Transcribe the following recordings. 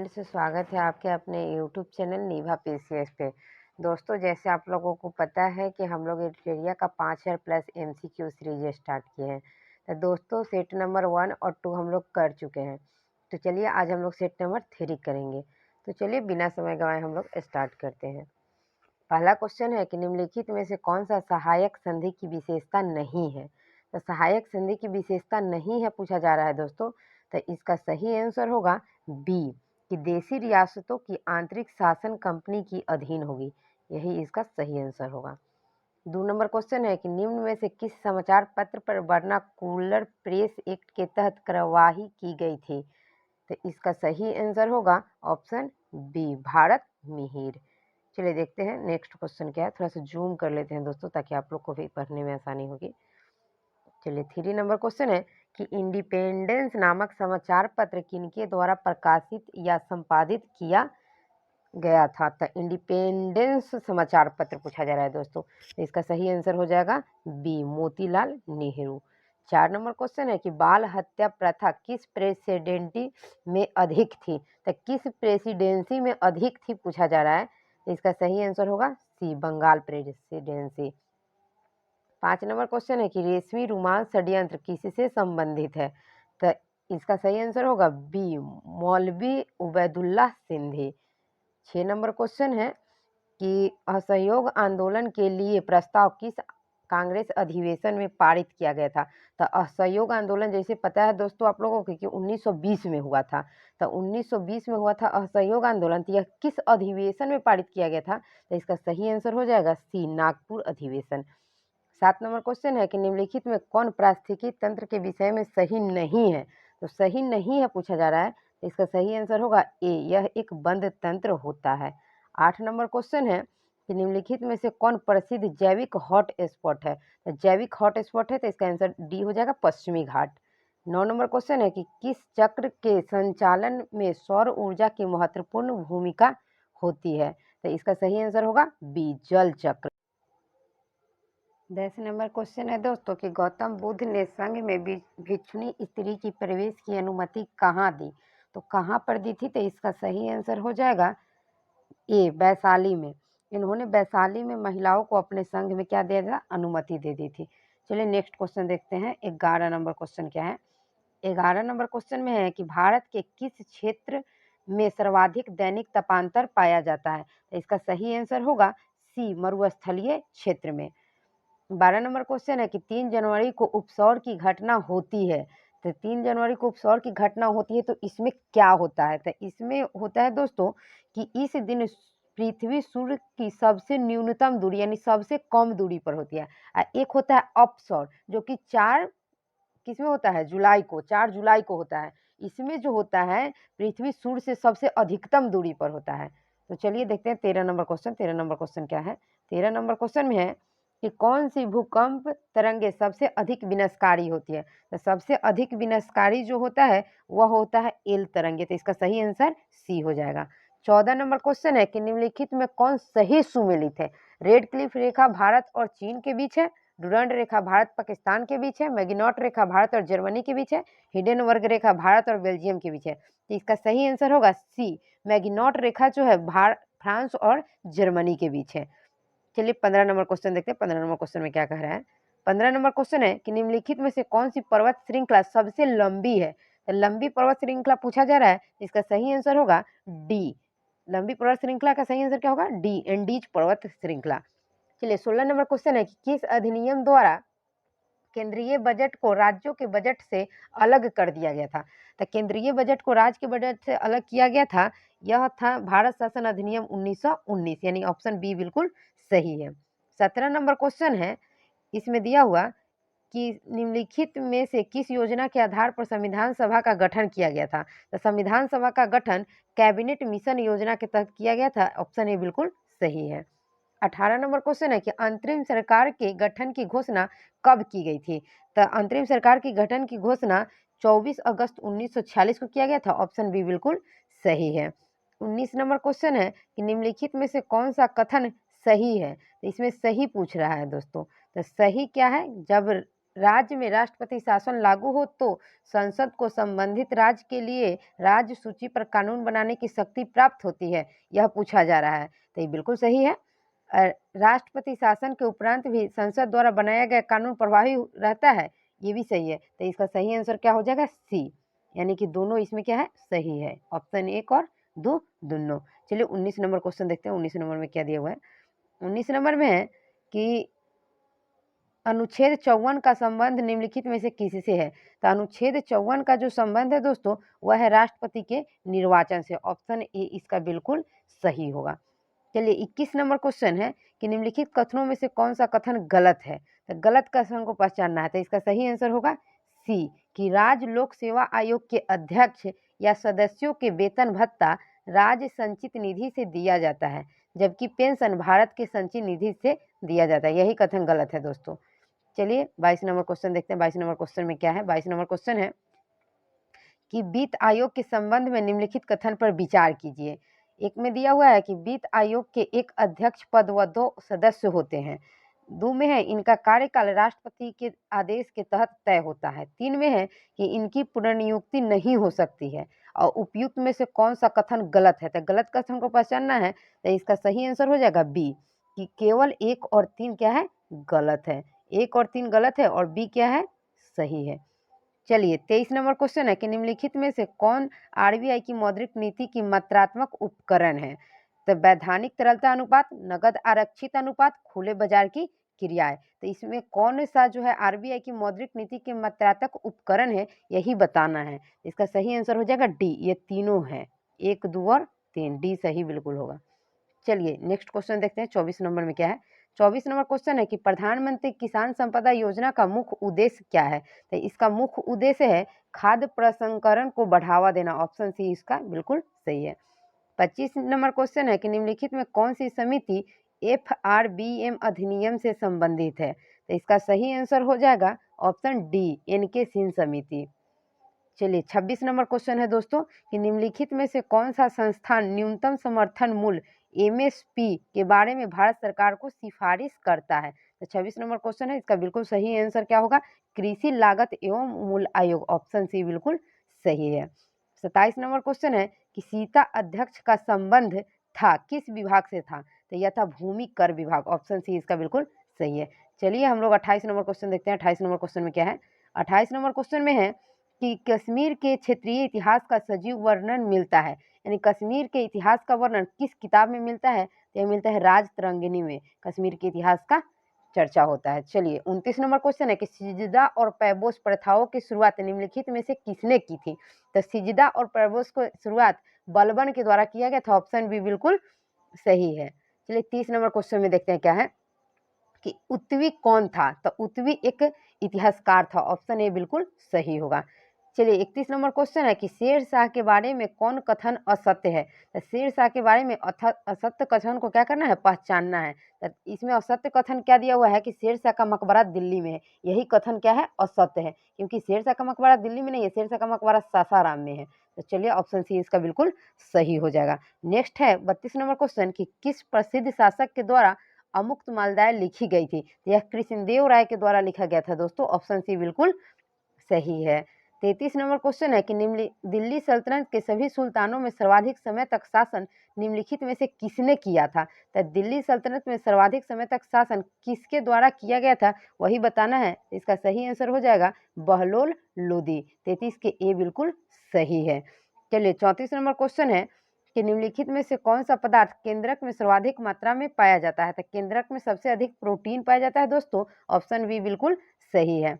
Friends, स्वागत है आपके अपने यूट्यूब चैनल नीभा पीसीएस पे। दोस्तों, जैसे आप लोगों को पता है कि हम लोग एडिटोरिया का 5000 प्लस एमसीक्यू सीरीज स्टार्ट किए हैं। तो दोस्तों, सेट नंबर 1 और 2 हम लोग कर चुके हैं। तो चलिए आज हम लोग सेट नंबर 3 करेंगे। तो चलिए बिना समय गंवाए हम लोग स्टार्ट करते हैं। पहला क्वेश्चन है कि निम्नलिखित में से कौन सा सहायक संधि की विशेषता नहीं है। तो सहायक संधि की विशेषता नहीं है पूछा जा रहा है दोस्तों। तो इसका सही आंसर होगा बी, कि देशी रियासतों की आंतरिक शासन कंपनी की अधीन होगी। यही इसका सही आंसर होगा। 2 नंबर क्वेश्चन है कि निम्न में से किस समाचार पत्र पर वर्नाकुलर प्रेस एक्ट के तहत कार्यवाही की गई थी। तो इसका सही आंसर होगा ऑप्शन बी, भारत मिहिर। चलिए देखते हैं नेक्स्ट क्वेश्चन क्या है। थोड़ा सा जूम कर लेते हैं दोस्तों, ताकि आप लोग को भी पढ़ने में आसानी होगी। चलिए 3 नंबर क्वेश्चन है कि इंडिपेंडेंस नामक समाचार पत्र किनके द्वारा प्रकाशित या संपादित किया गया था। तो इंडिपेंडेंस समाचार पत्र पूछा जा रहा है दोस्तों। तो इसका सही आंसर हो जाएगा B, Motilal Nehru. 4 number question है कि बाल हत्या प्रथा किस प्रेसिडेंसी में अधिक थी। तो किस प्रेसिडेंसी में अधिक थी पूछा जा रहा है। तो इसका सही आंसर होगा सी, बंगाल प्रेसिडेंसी। 5 नंबर क्वेश्चन है कि रेशमी रुमाल षड्यंत्र किससे संबंधित है। तो इसका सही आंसर होगा बी, मौलवी उबैदुल्लाह सिंधी। 6 नंबर क्वेश्चन है कि असहयोग आंदोलन के लिए प्रस्ताव किस कांग्रेस अधिवेशन में पारित किया गया था। तो असहयोग आंदोलन जैसे पता है दोस्तों आप लोगों को कि 1920 में हुआ था। तो 1920 में हुआ था असहयोग आंदोलन। तो यह किस अधिवेशन में पारित किया गया था। तो इसका सही आंसर हो जाएगा सी, नागपुर अधिवेशन। 7 नंबर क्वेश्चन है कि निम्नलिखित में कौन पारिस्थितिकी तंत्र के विषय में सही नहीं है। तो सही नहीं है पूछा जा रहा है। तो इसका सही आंसर होगा ए, यह एक बंद तंत्र होता है। 8 नंबर क्वेश्चन है कि निम्नलिखित में से कौन प्रसिद्ध जैविक हॉट स्पॉट है। तो जैविक हॉट स्पॉट है, तो इसका आंसर डी हो जाएगा, पश्चिमी घाट। 9 नंबर क्वेश्चन है कि किस चक्र के संचालन में सौर ऊर्जा की महत्वपूर्ण भूमिका होती है। तो इसका सही आंसर होगा बी, जल चक्र। 10 नंबर क्वेश्चन है दोस्तों कि गौतम बुद्ध ने संघ में भिक्षुणी स्त्री की प्रवेश की अनुमति कहाँ दी। तो कहाँ पर दी थी। तो इसका सही आंसर हो जाएगा ए, वैशाली में। इन्होंने वैशाली में महिलाओं को अपने संघ में क्या दिया था, अनुमति दे दी थी। चलिए नेक्स्ट क्वेश्चन देखते हैं। 11 नंबर क्वेश्चन क्या है। 11 नंबर क्वेश्चन में है कि भारत के किस क्षेत्र में सर्वाधिक दैनिक तापांतर पाया जाता है। तो इसका सही आंसर होगा सी, मरुस्थलीय क्षेत्र में। 12 नंबर क्वेश्चन है कि 3 जनवरी को उपसौर की घटना होती है। तो 3 जनवरी को उपसौर की घटना होती है, तो इसमें क्या होता है। तो इसमें होता है दोस्तों कि इस दिन पृथ्वी सूर्य की सबसे न्यूनतम दूरी यानी सबसे कम दूरी पर होती है। एक होता है अपसौर, जो कि 4 किसमें होता है, जुलाई को, 4 जुलाई को होता है। इसमें जो होता है पृथ्वी सूर्य से सबसे अधिकतम दूरी पर होता है। तो चलिए देखते हैं 13 नंबर क्वेश्चन। 13 नंबर क्वेश्चन क्या है। 13 नंबर क्वेश्चन में है कि कौन सी भूकंप तरंगे सबसे अधिक विनाशकारी होती है। तो सबसे अधिक विनाशकारी जो होता है वह होता है एल तरंगे। तो इसका सही आंसर सी हो जाएगा। 14 नंबर क्वेश्चन है कि निम्नलिखित में कौन सही सुमेलित है। रेड क्लिफ रेखा भारत और चीन के बीच है, डुरंड रेखा भारत पाकिस्तान के बीच है, मैगिनॉट रेखा भारत और जर्मनी के बीच है, हिडन वर्ग रेखा भारत और बेल्जियम के बीच है। तो इसका सही आंसर होगा सी, मैगिनॉट रेखा जो है फ्रांस और जर्मनी के बीच है। चलिए 15 नंबर क्वेश्चन देखते हैं। 15 नंबर क्वेश्चन में क्या कह रहा है। 15 नंबर क्वेश्चन है कि निम्नलिखित में से कौन सी पर्वत श्रृंखला सबसे लंबी है। तो लंबी पर्वत श्रृंखला पूछा जा रहा है। इसका सही आंसर होगा डी, लंबी पर्वत श्रृंखला का सही आंसर क्या होगा, डी, एंडीज पर्वत श्रृंखला। चलिए 16 नंबर क्वेश्चन है कि किस अधिनियम द्वारा केंद्रीय बजट को राज्यों के बजट से अलग कर दिया गया था। तो केंद्रीय बजट को राज्य के बजट से अलग किया गया था, यह था भारत शासन अधिनियम 1919, यानी ऑप्शन बी बिल्कुल सही है। 17 नंबर क्वेश्चन है, इसमें दिया हुआ कि निम्नलिखित में से किस योजना के आधार पर संविधान सभा का गठन किया गया था। तो संविधान सभा का गठन कैबिनेट मिशन योजना के तहत किया गया था। ऑप्शन ए बिल्कुल सही है। 18 नंबर क्वेश्चन है कि अंतरिम सरकार के गठन की घोषणा कब की गई थी। तो अंतरिम सरकार की गठन की घोषणा 24 अगस्त 1946 को किया गया था। ऑप्शन बी बिल्कुल सही है। 19 नंबर क्वेश्चन है कि निम्नलिखित में से कौन सा कथन सही है। तो इसमें सही पूछ रहा है दोस्तों। तो सही क्या है, जब राज्य में राष्ट्रपति शासन लागू हो तो संसद को संबंधित राज्य के लिए राज्य सूची पर कानून बनाने की शक्ति प्राप्त होती है, यह पूछा जा रहा है। तो ये बिल्कुल सही है। राष्ट्रपति शासन के उपरांत भी संसद द्वारा बनाया गया कानून प्रभावी रहता है, ये भी सही है। तो इसका सही आंसर क्या हो जाएगा? सी, यानी कि दोनों इसमें क्या है? सही है। ऑप्शन 1 और 2 दोनों। चलिए 19 नंबर क्वेश्चन देखते हैं। 19 नंबर में क्या दिया हुआ है? 19 नंबर में है कि अनुच्छेद 54 का संबंध निम्नलिखित में से किससे है? तो अनुच्छेद 54 का जो संबंध है दोस्तों, वह है राष्ट्रपति के निर्वाचन से। ऑप्शन ए इसका बिल्कुल सही होगा। चलिए 21 नंबर क्वेश्चन है कि निम्नलिखित कथनों में से कौन सा कथन गलत है? तो गलत कथन को पहचानना है। तो इसका सही आंसर होगा सी, कि राज्य लोक सेवा आयोग के अध्यक्ष या सदस्यों के वेतन भत्ता राज्य संचित निधि से दिया जाता है, जबकि पेंशन भारत के संचित निधि से दिया जाता है। यही कथन गलत है दोस्तों। चलिए 22 नंबर क्वेश्चन देखते हैं। 22 नंबर क्वेश्चन में क्या है? 22 नंबर क्वेश्चन है कि वित्त आयोग के संबंध में निम्नलिखित कथन पर विचार कीजिए। एक में दिया हुआ है कि वित्त आयोग के एक अध्यक्ष पद व 2 सदस्य होते हैं। 2 में है इनका कार्यकाल राष्ट्रपति के आदेश के तहत तय होता है। 3 में है कि इनकी पुनर्नियुक्ति नहीं हो सकती है। और उपयुक्त में से कौन सा कथन गलत है? तो गलत कथन को पहचानना है। तो इसका सही आंसर हो जाएगा बी, कि केवल 1 और 3 क्या है? गलत है। 1 और 3 गलत है और बी क्या है? सही है। चलिए 23 नंबर क्वेश्चन है कि निम्नलिखित में से कौन आरबीआई की मौद्रिक नीति की मात्रात्मक उपकरण है? तो वैधानिक तरलता अनुपात, नगद आरक्षित अनुपात, खुले बाजार की क्रियाएं। तो इसमें कौन सा जो है आरबीआई की मौद्रिक नीति के मात्रात्मक उपकरण है, यही बताना है। इसका सही आंसर हो जाएगा डी, ये तीनों है, 1, 2 और 3। डी सही बिल्कुल होगा। चलिए नेक्स्ट क्वेश्चन देखते हैं। 24 नंबर में क्या है? 24 नंबर क्वेश्चन है कि प्रधानमंत्री किसान संपदा योजना का मुख्य उद्देश्य क्या है? तो इसका मुख्य उद्देश्य है खाद्य प्रसंस्करण को बढ़ावा देना। ऑप्शन सी इसका बिल्कुल सही है। 25 नंबर क्वेश्चन है कि निम्नलिखित में कौन सी समिति एफआरबीएम अधिनियम से संबंधित है? तो इसका सही आंसर हो जाएगा ऑप्शन डी, एनके सिंह समिति। चलिए 26 नंबर क्वेश्चन है दोस्तों कि निम्नलिखित में से कौन सा संस्थान न्यूनतम समर्थन मूल्य एमएसपी के बारे में भारत सरकार को सिफारिश करता है? तो 26 नंबर क्वेश्चन है, इसका बिल्कुल सही आंसर क्या होगा? कृषि लागत एवं मूल्य आयोग। ऑप्शन सी बिल्कुल सही है। 27 नंबर क्वेश्चन है कि सीता अध्यक्ष का संबंध था किस विभाग से था? तो यह था भूमि कर विभाग। ऑप्शन सी इसका बिल्कुल सही है। चलिए हम लोग 28 नंबर क्वेश्चन देखते हैं। 28 नंबर क्वेश्चन में क्या है? 28 नंबर क्वेश्चन में है कि कश्मीर के क्षेत्रीय इतिहास का सजीव वर्णन मिलता है, यानी कश्मीर के इतिहास का वर्णन किस किताब में मिलता है? तो यह मिलता है राज तरंगिणी में, कश्मीर के इतिहास का चर्चा होता है। चलिए 29 नंबर क्वेश्चन है कि सिजदा और पैबोस प्रथाओं की शुरुआत निम्नलिखित में से किसने की थी? तो सिजदा और पैबोस को शुरुआत बलबन के द्वारा किया गया था। ऑप्शन बी बिल्कुल सही है। चलिए 30 नंबर क्वेश्चन में देखते हैं क्या है कि उत्वी कौन था? तो उत्वी एक इतिहासकार था। ऑप्शन ए बिल्कुल सही होगा। चलिए 31 नंबर क्वेश्चन है कि शेर शाह के बारे में कौन कथन असत्य है? तो शेर शाह के बारे में असत्य कथन को क्या करना है? पहचानना है। तो इसमें असत्य कथन क्या दिया हुआ है कि शेर शाह का मकबरा दिल्ली में है। यही कथन क्या है? असत्य है, क्योंकि शेर शाह का मकबरा दिल्ली में नहीं है, शेर शाह का मकबरा सासाराम में है। तो चलिए ऑप्शन सी इसका बिल्कुल सही हो जाएगा। नेक्स्ट है 32 नंबर क्वेश्चन कि किस प्रसिद्ध शासक के द्वारा अमुक्त मालदाय लिखी गई थी? यह कृष्णदेव राय के द्वारा लिखा गया था दोस्तों। ऑप्शन सी बिल्कुल सही है। 33 नंबर क्वेश्चन है कि दिल्ली सल्तनत के सभी सुल्तानों में सर्वाधिक समय तक शासन निम्नलिखित में से किसने किया था? तो दिल्ली सल्तनत में सर्वाधिक समय तक शासन किसके द्वारा किया गया था, वही बताना है। इसका सही आंसर हो जाएगा बहलोल लोदी। 33 के ए बिल्कुल सही है। चलिए 34 नंबर क्वेश्चन है कि निम्नलिखित में से कौन सा पदार्थ केंद्रक में सर्वाधिक मात्रा में पाया जाता है? तो केंद्रक में सबसे अधिक प्रोटीन पाया जाता है दोस्तों। ऑप्शन बी बिल्कुल सही है।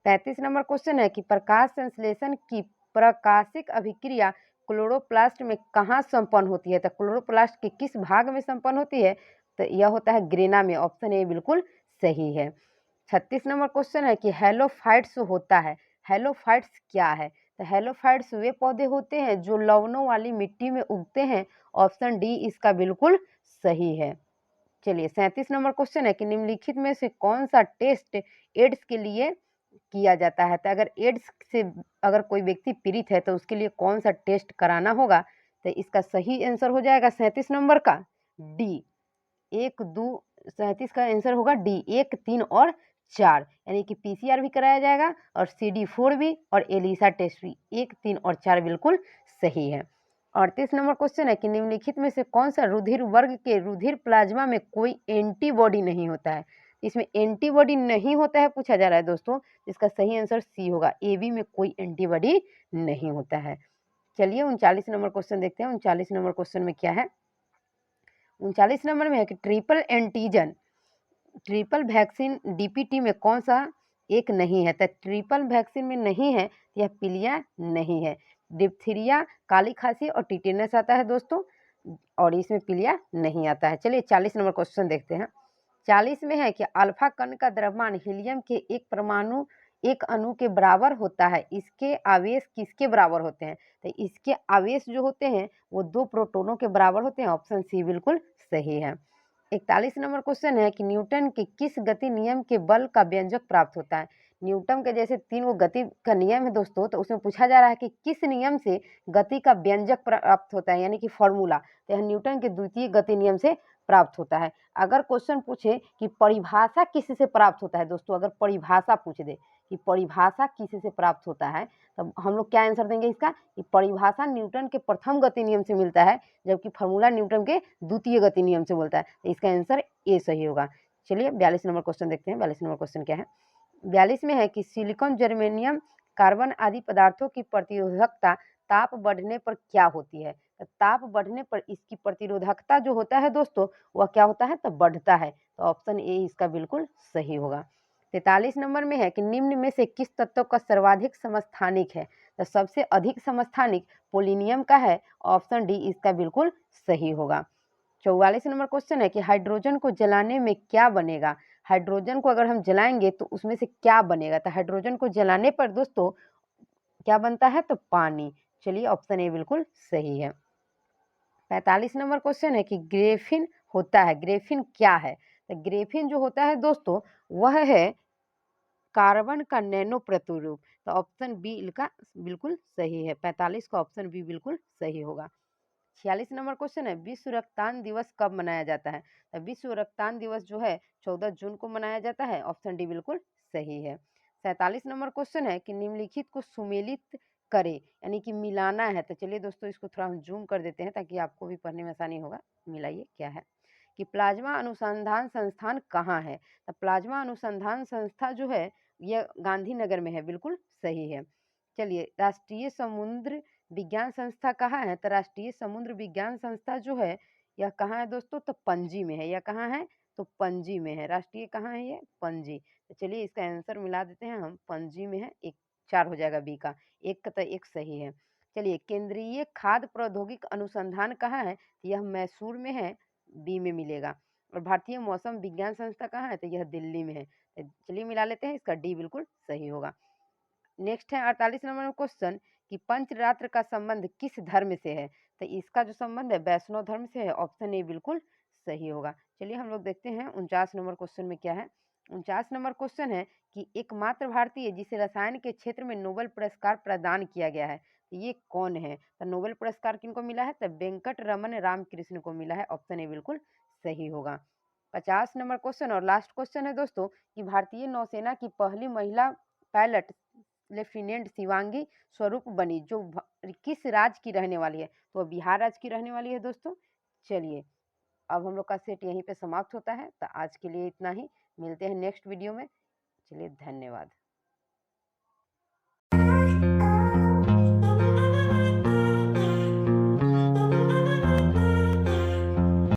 35 नंबर क्वेश्चन है कि प्रकाश संश्लेषण की प्रकाशिक अभिक्रिया क्लोरोप्लास्ट में कहाँ संपन्न होती है? तो क्लोरोप्लास्ट के किस भाग में संपन्न होती है? तो यह होता है ग्रेना में। ऑप्शन ए बिल्कुल सही है। 36 नंबर क्वेश्चन है कि हेलोफाइट्स होता है, हेलोफाइट्स क्या है? तो हेलोफाइट्स वे पौधे होते हैं जो लवणों वाली मिट्टी में उगते हैं। ऑप्शन डी इसका बिल्कुल सही है। चलिए 37 नंबर क्वेश्चन है कि निम्नलिखित में से कौन सा टेस्ट एड्स के लिए किया जाता है? तो अगर एड्स से अगर कोई व्यक्ति पीड़ित है तो उसके लिए कौन सा टेस्ट कराना होगा? तो इसका सही आंसर हो जाएगा 37 नंबर का डी, 1, 2, 37 का आंसर होगा डी, 1, 3 और 4, यानी कि पीसीआर भी कराया जाएगा और CD4 भी और एलिसा टेस्ट भी। 1, 3 और 4 बिल्कुल सही है। 38 नंबर क्वेश्चन है कि निम्नलिखित में से कौन सा रुधिर वर्ग के रुधिर प्लाज्मा में कोई एंटीबॉडी नहीं होता है। इसमें एंटीबॉडी नहीं होता है पूछा जा रहा है दोस्तों, इसका सही आंसर सी होगा। AB में कोई एंटीबॉडी नहीं होता है। चलिए 39 नंबर क्वेश्चन देखते हैं। 39 नंबर क्वेश्चन में क्या है। 39 नंबर में है कि triple antigen triple vaccine DPT में कौन सा एक नहीं है। तो ट्रिपल वैक्सीन में नहीं है, यह पीलिया नहीं है। डिप्थीरिया, काली खांसी और टिटेनस आता है दोस्तों, और इसमें पीलिया नहीं आता है। चलिए 40 नंबर क्वेश्चन देखते हैं। 40 में है कि अल्फा कण का द्रव्यमान हीलियम के एक अणु के बराबर होता है। इसके आवेश किसके बराबर होते हैं। तो इसके आवेश जो होते हैं वो 2 प्रोटोनों के बराबर होते हैं। ऑप्शन सी बिल्कुल सही है। 41 नंबर क्वेश्चन है कि न्यूटन के किस गति नियम के बल का व्यंजक प्राप्त होता है। न्यूटन के जैसे 3 गति का नियम है दोस्तों, तो उसमें पूछा जा रहा है कि किस नियम से गति का व्यंजक प्राप्त होता है, यानी कि फॉर्मूला। तो यह न्यूटन के द्वितीय गति नियम से प्राप्त होता है। अगर क्वेश्चन पूछे कि परिभाषा किससे प्राप्त होता है दोस्तों, अगर परिभाषा पूछ दे कि परिभाषा किससे प्राप्त होता है, तब हम लोग क्या आंसर देंगे इसका कि परिभाषा न्यूटन के प्रथम गति नियम से मिलता है, जबकि फॉर्मूला न्यूटन के द्वितीय गति नियम से बोलता है। तो इसका आंसर ए सही होगा। चलिए 42 नंबर क्वेश्चन देखते हैं। 42 नंबर क्वेश्चन क्या है। 42 में है कि सिलिकॉन, जर्मेनियम, कार्बन आदि पदार्थों की प्रतिरोधकता ताप बढ़ने पर क्या होती है। तो ताप बढ़ने पर इसकी प्रतिरोधकता जो होता है दोस्तों, वह क्या होता है, तो बढ़ता है। तो ऑप्शन ए इसका बिल्कुल सही होगा। 43 नंबर में है कि निम्न में से किस तत्व का सर्वाधिक समस्थानिक है। तो सबसे अधिक समस्थानिक पोलिनियम का है। ऑप्शन डी इसका बिल्कुल सही होगा। 44 नंबर क्वेश्चन है कि हाइड्रोजन को जलाने में क्या बनेगा। हाइड्रोजन को अगर हम जलाएंगे तो उसमें से क्या बनेगा। तो हाइड्रोजन को जलाने पर दोस्तों क्या बनता है, तो पानी। चलिए ऑप्शन ए बिल्कुल सही है। 45 नंबर क्वेश्चन है कि ग्रेफिन होता है। ग्रेफिन क्या है। तो ग्रेफिन जो होता है दोस्तों, वह है कार्बन का नैनो प्रतिरूप। तो ऑप्शन बी इसका बिल्कुल सही है। 45 का ऑप्शन बी बिल्कुल सही होगा। 46 नंबर क्वेश्चन है विश्व रक्तदान दिवस कब मनाया जाता है। तो विश्व रक्तदान दिवस जो है 14 जून को मनाया जाता है। ऑप्शन डी बिल्कुल सही है। 47 नंबर क्वेश्चन है कि निम्नलिखित को सुमेलित करे, यानी कि मिलाना है। तो चलिए दोस्तों इसको थोड़ा हम जूम कर देते हैं ताकि आपको भी पढ़ने में आसानी होगा। मिलाइए क्या है कि प्लाज्मा अनुसंधान संस्थान कहाँ है। तो प्लाज्मा अनुसंधान संस्था जो है यह गांधीनगर में है। बिल्कुल सही है। चलिए राष्ट्रीय समुद्र विज्ञान संस्था कहाँ है। तो राष्ट्रीय समुद्र विज्ञान संस्था जो है यह कहाँ है दोस्तों, तो पणजी में है। यह कहाँ है, तो पणजी में है। राष्ट्रीय कहाँ है, ये पणजी। तो चलिए इसका आंसर मिला देते हैं हम, पणजी में है। एक 4 हो जाएगा बी का, एक का तो एक सही है। चलिए केंद्रीय खाद्य प्रौद्योगिक अनुसंधान कहाँ है, तो यह मैसूर में है, बी में मिलेगा। और भारतीय मौसम विज्ञान संस्था कहाँ है, तो यह दिल्ली में है। तो चलिए मिला लेते हैं, इसका डी बिल्कुल सही होगा। नेक्स्ट है 48 नंबर में क्वेश्चन कि पंचरात्र का संबंध किस धर्म से है। तो इसका जो संबंध है वैष्णव धर्म से है। ऑप्शन ए बिल्कुल सही होगा। चलिए हम लोग देखते हैं 49 नंबर क्वेश्चन में क्या है। 49 नंबर क्वेश्चन है कि एकमात्र भारतीय जिसे रसायन के क्षेत्र में नोबेल पुरस्कार प्रदान किया गया है, तो ये कौन है। तो नोबेल पुरस्कार किनको मिला है, तो वेंकट रमन रामकृष्ण को मिला है। ऑप्शन ए बिल्कुल सही होगा। 50 नंबर क्वेश्चन और लास्ट क्वेश्चन है दोस्तों कि भारतीय नौसेना की पहली महिला पायलट लेफ्टिनेंट शिवांगी स्वरूप बनी जो किस राज्य की रहने वाली है। तो बिहार राज्य की रहने वाली है दोस्तों। चलिए अब हम लोग का सेट यहीं पे समाप्त होता है। तो आज के लिए इतना ही, मिलते हैं नेक्स्ट वीडियो में। चलिए धन्यवाद।